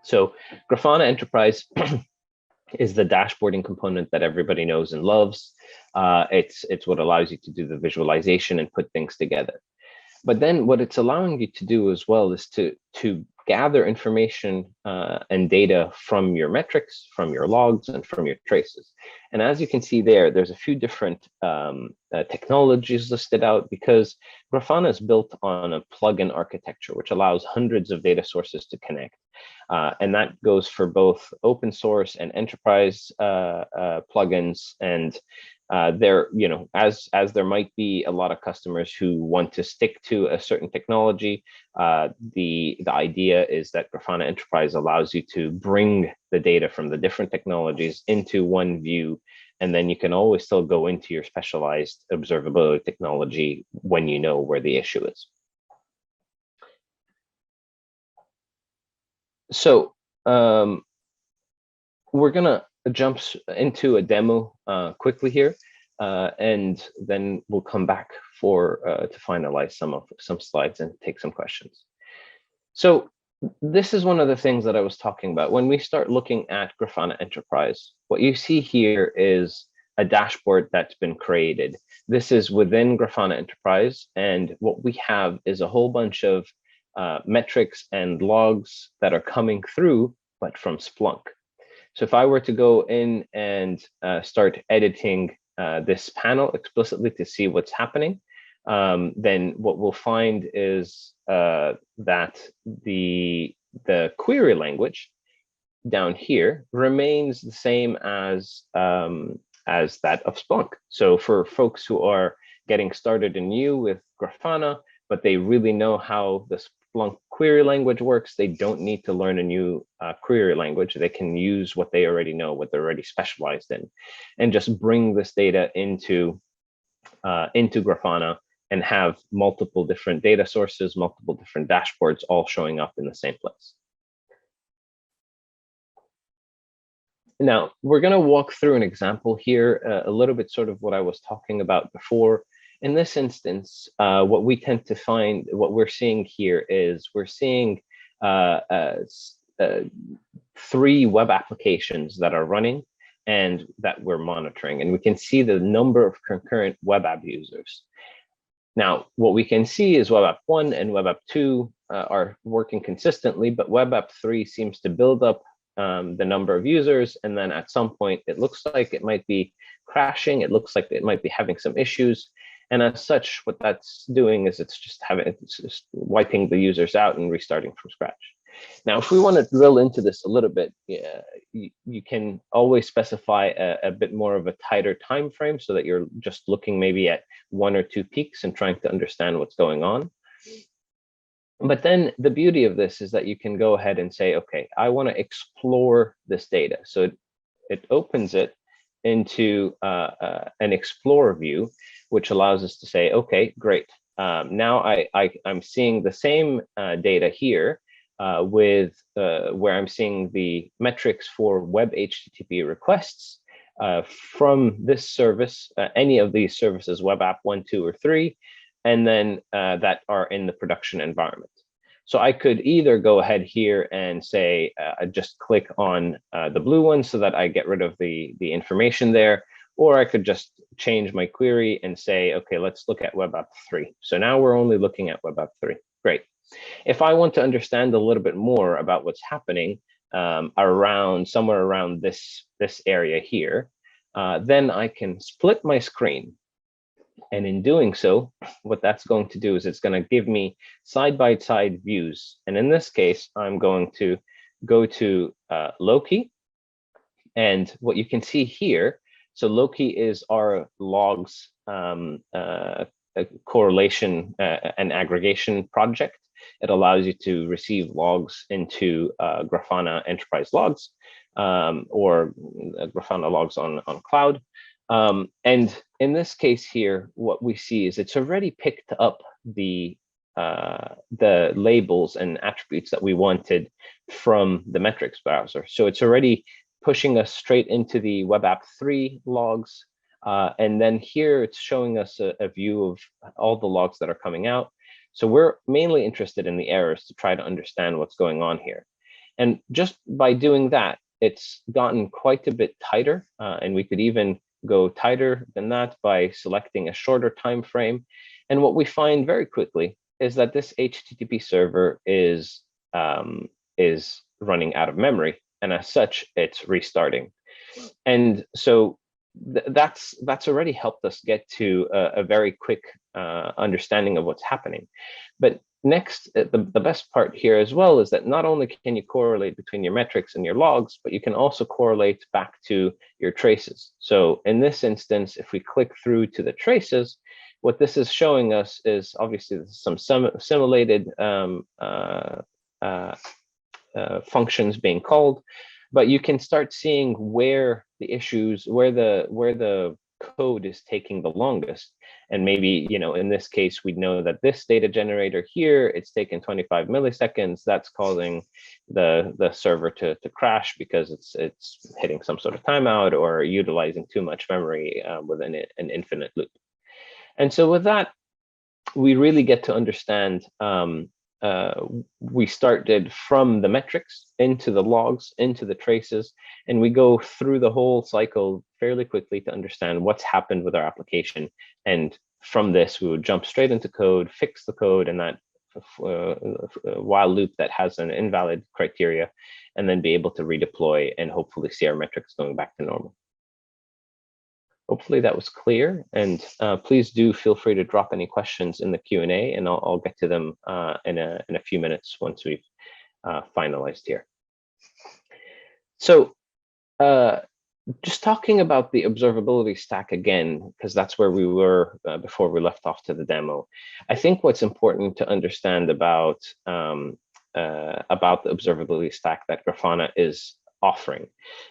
So Grafana Enterprise is the dashboarding component that everybody knows and loves. It's what allows you to do the visualization and put things together. But then what it's allowing you to do as well is to gather information and data from your metrics, from your logs, and from your traces. And as you can see there, there's a few different technologies listed out because Grafana is built on a plugin architecture, which allows hundreds of data sources to connect. And that goes for both open source and enterprise plugins. And there, as there might be a lot of customers who want to stick to a certain technology, the idea is that Grafana Enterprise allows you to bring the data from the different technologies into one view, and then you can always still go into your specialized observability technology when you know where the issue is. So we're gonna jump into a demo quickly here, and then we'll come back to finalize some slides and take some questions. So this is one of the things that I was talking about. When we start looking at Grafana Enterprise, what you see here is a dashboard that's been created. This is within Grafana Enterprise, and what we have is a whole bunch of metrics and logs that are coming through, but from Splunk. So if I were to go in and start editing this panel explicitly to see what's happening, then what we'll find is that the query language down here remains the same as that of Splunk. So for folks who are getting started anew with Grafana, but they really know how the Splunk query language works, they don't need to learn a new query language. They can use what they already know, what they're already specialized in, and just bring this data into Grafana and have multiple different data sources, multiple different dashboards, all showing up in the same place. Now, we're going to walk through an example here, a little bit sort of what I was talking about before. In this instance, what we tend to find, what we're seeing here is we're seeing 3 web applications that are running and that we're monitoring. And we can see the number of concurrent web app users. Now, what we can see is web app 1 and web app 2 are working consistently, but web app 3 seems to build up the number of users. And then at some point, it looks like it might be crashing. It looks like it might be having some issues. And as such, what that's doing is it's just wiping the users out and restarting from scratch. Now, if we want to drill into this a little bit, you can always specify a bit more of a tighter time frame so that you're just looking maybe at 1 or 2 peaks and trying to understand what's going on. But then the beauty of this is that you can go ahead and say, okay, I want to explore this data. So it opens it into an Explorer view, which allows us to say, okay, great. Now I'm seeing the same data here with where I'm seeing the metrics for web HTTP requests from this service, any of these services, web app 1, 2, or 3, and then that are in the production environment. So I could either go ahead here and say, just click on the blue one so that I get rid of the information there, or I could just change my query and say, okay, let's look at web app 3. So now we're only looking at web app 3. Great. If I want to understand a little bit more about what's happening somewhere around this area here, then I can split my screen. And in doing so, what that's going to do is it's going to give me side-by-side views. And in this case, I'm going to go to Loki. And what you can see here, so Loki is our logs correlation and aggregation project. It allows you to receive logs into Grafana Enterprise logs or Grafana logs on cloud. And in this case here, what we see is it's already picked up the labels and attributes that we wanted from the metrics browser. So it's already pushing us straight into the web app 3 logs. And then here it's showing us a view of all the logs that are coming out. So we're mainly interested in the errors to try to understand what's going on here. And just by doing that, it's gotten quite a bit tighter, and we could even go tighter than that by selecting a shorter time frame. And what we find very quickly is that this HTTP server is running out of memory, and as such, it's restarting. And so that's already helped us get to a very quick understanding of what's happening. But next, the best part here as well is that not only can you correlate between your metrics and your logs, but you can also correlate back to your traces. So in this instance, if we click through to the traces, what this is showing us is obviously some simulated functions being called, but you can start seeing where the issues, where the code is taking the longest. And maybe, in this case, we know that this data generator here, it's taken 25 milliseconds. That's causing the server to crash because it's hitting some sort of timeout or utilizing too much memory within an infinite loop. And so with that, we really get to understand we started from the metrics into the logs, into the traces, and we go through the whole cycle fairly quickly to understand what's happened with our application. And from this, we would jump straight into code, fix the code and that while loop that has an invalid criteria, and then be able to redeploy and hopefully see our metrics going back to normal. Hopefully that was clear, and please do feel free to drop any questions in the Q&A, and I'll get to them in a few minutes once we've finalized here. So just talking about the observability stack again, because that's where we were before we left off to the demo. I think what's important to understand about the observability stack that Grafana is offering.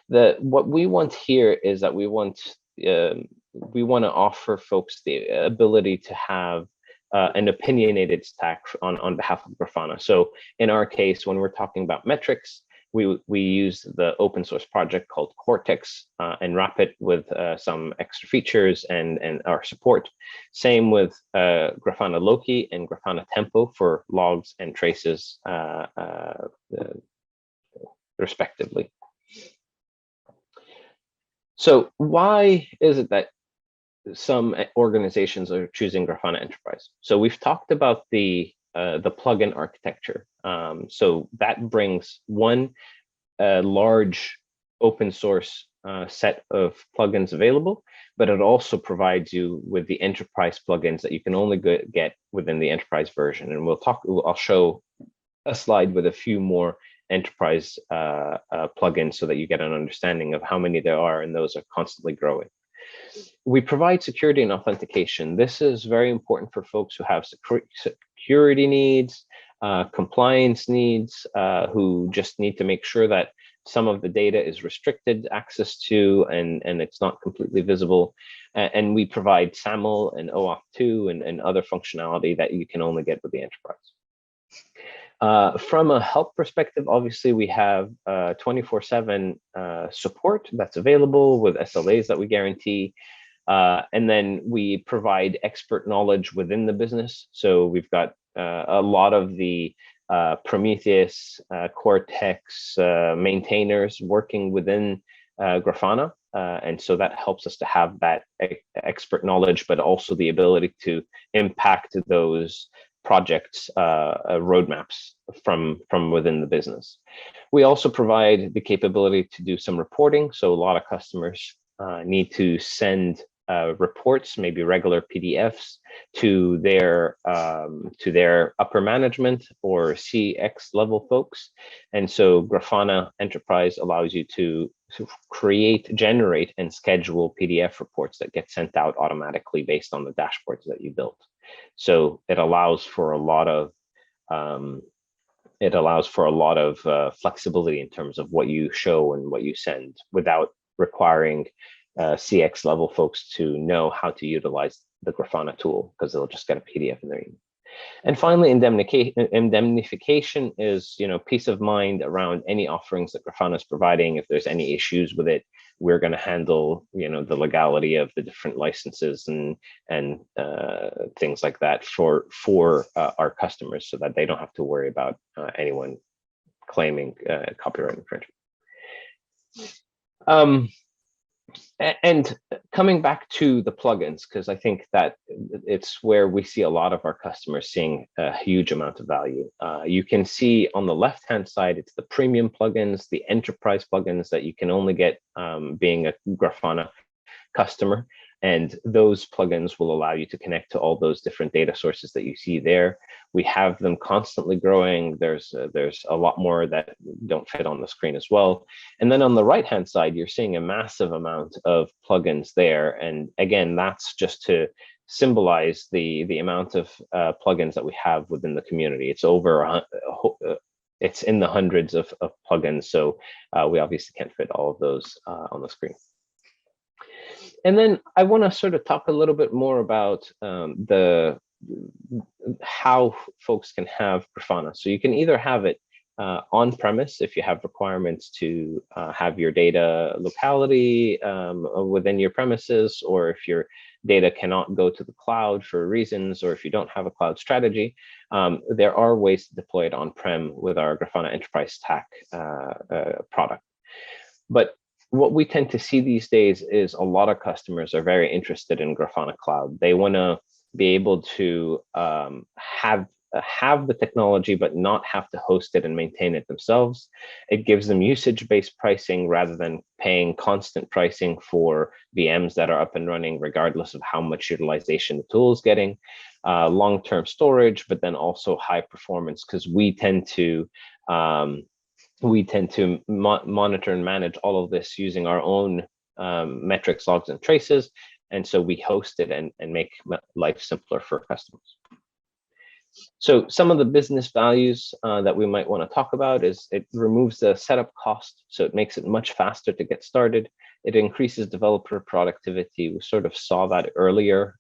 What we want here is that we want to offer folks the ability to have an opinionated stack on behalf of Grafana. So in our case, when we're talking about metrics, we use the open source project called Cortex and wrap it with some extra features and our support. Same with Grafana Loki and Grafana Tempo for logs and traces respectively. So why is it that some organizations are choosing Grafana Enterprise? So we've talked about the plugin architecture. So that brings one large open source set of plugins available, but it also provides you with the enterprise plugins that you can only get within the enterprise version. And I'll show a slide with a few more enterprise plugins so that you get an understanding of how many there are, and those are constantly growing. We provide security and authentication. This is very important for folks who have security needs, compliance needs, who just need to make sure that some of the data is restricted access to and it's not completely visible. And we provide SAML and OAuth 2 and other functionality that you can only get with the enterprise. From a help perspective, obviously, we have 24/7 support that's available with SLAs that we guarantee. And then we provide expert knowledge within the business. So we've got a lot of the Prometheus, Cortex maintainers working within Grafana. And so that helps us to have that expert knowledge, but also the ability to impact those projects roadmaps from within the business. We also provide the capability to do some reporting. So a lot of customers need to send reports, maybe regular PDFs, to their upper management or CX level folks. And so Grafana Enterprise allows you to create, generate, and schedule PDF reports that get sent out automatically based on the dashboards that you built. So it allows for a lot of flexibility in terms of what you show and what you send without requiring CX level folks to know how to utilize the Grafana tool, because they'll just get a PDF in their email. And finally, indemnification is, peace of mind around any offerings that Grafana is providing. If there's any issues with it, we're going to handle, the legality of the different licenses and things like that for our customers, so that they don't have to worry about anyone claiming copyright infringement. And coming back to the plugins, because I think that it's where we see a lot of our customers seeing a huge amount of value. You can see on the left-hand side, it's the premium plugins, the enterprise plugins that you can only get being a Grafana customer. And those plugins will allow you to connect to all those different data sources that you see there. We have them constantly growing. There's a lot more that don't fit on the screen as well. And then on the right-hand side, you're seeing a massive amount of plugins there. And again, that's just to symbolize the amount of plugins that we have within the community. It's over it's in the hundreds of plugins. So we obviously can't fit all of those on the screen. And then I want to sort of talk a little bit more about how folks can have Grafana. So you can either have it on-premise if you have requirements to have your data locality within your premises, or if your data cannot go to the cloud for reasons, or if you don't have a cloud strategy, there are ways to deploy it on-prem with our Grafana Enterprise Stack product. But what we tend to see these days is a lot of customers are very interested in Grafana Cloud. They want to be able to have the technology, but not have to host it and maintain it themselves. It gives them usage-based pricing rather than paying constant pricing for VMs that are up and running, regardless of how much utilization the tool is getting. Long-term storage, but then also high performance, because we tend to monitor and manage all of this using our own metrics, logs, and traces. And so we host it and make life simpler for customers. So some of the business values that we might want to talk about is it removes the setup cost. So it makes it much faster to get started. It increases developer productivity. We sort of saw that earlier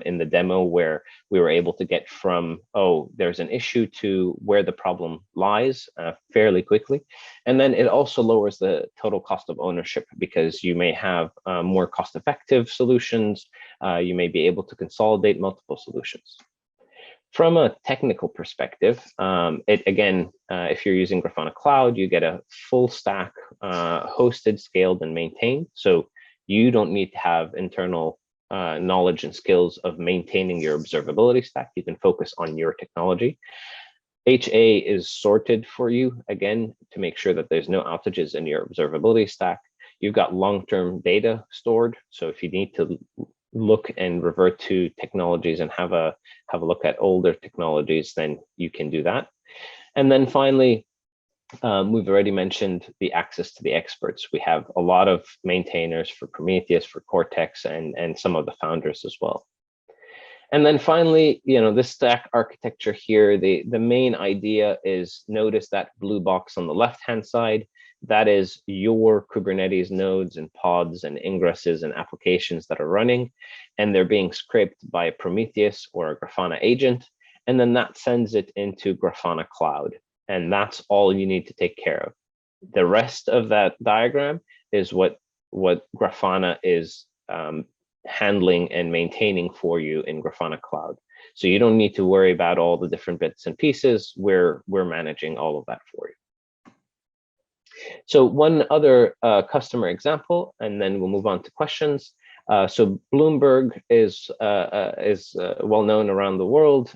in the demo, where we were able to get from, oh, there's an issue, to where the problem lies fairly quickly. And then it also lowers the total cost of ownership, because you may have more cost-effective solutions. You may be able to consolidate multiple solutions. From a technical perspective, if you're using Grafana Cloud, you get a full stack hosted, scaled, and maintained. So you don't need to have internal knowledge and skills of maintaining your observability stack. You can focus on your technology. HA is sorted for you, again, to make sure that there's no outages in your observability stack. You've got long-term data stored. So if you need to look and revert to technologies and have a look at older technologies, then you can do that. And then finally, we've already mentioned the access to the experts. We have a lot of maintainers for Prometheus, for Cortex, and some of the founders as well. And then finally, this stack architecture here, the main idea is, notice that blue box on the left-hand side. That is your Kubernetes nodes and pods and ingresses and applications that are running, and they're being scraped by Prometheus or a Grafana agent. And then that sends it into Grafana Cloud. And that's all you need to take care of. The rest of that diagram is what Grafana is handling and maintaining for you in Grafana Cloud. So you don't need to worry about all the different bits and pieces. We're managing all of that for you. So one other customer example, and then we'll move on to questions. So Bloomberg is well known around the world.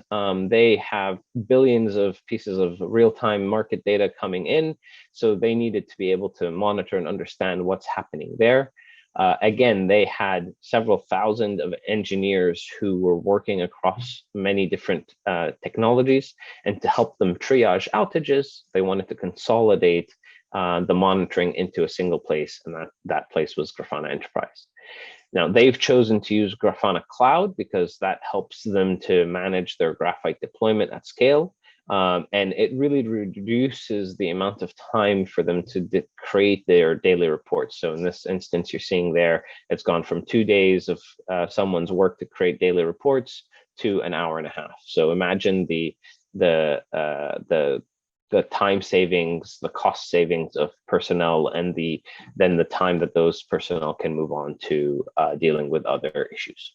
They have billions of pieces of real-time market data coming in, so they needed to be able to monitor and understand what's happening there. Again, they had several thousand of engineers who were working across many different technologies, and to help them triage outages, they wanted to consolidate the monitoring into a single place, and that place was Grafana Enterprise. Now, they've chosen to use Grafana Cloud because that helps them to manage their Graphite deployment at scale. And it really reduces the amount of time for them to create their daily reports. So in this instance, you're seeing there, it's gone from 2 days of someone's work to create daily reports to an hour and a half. So imagine the time savings, the cost savings of personnel, and then the time that those personnel can move on to dealing with other issues.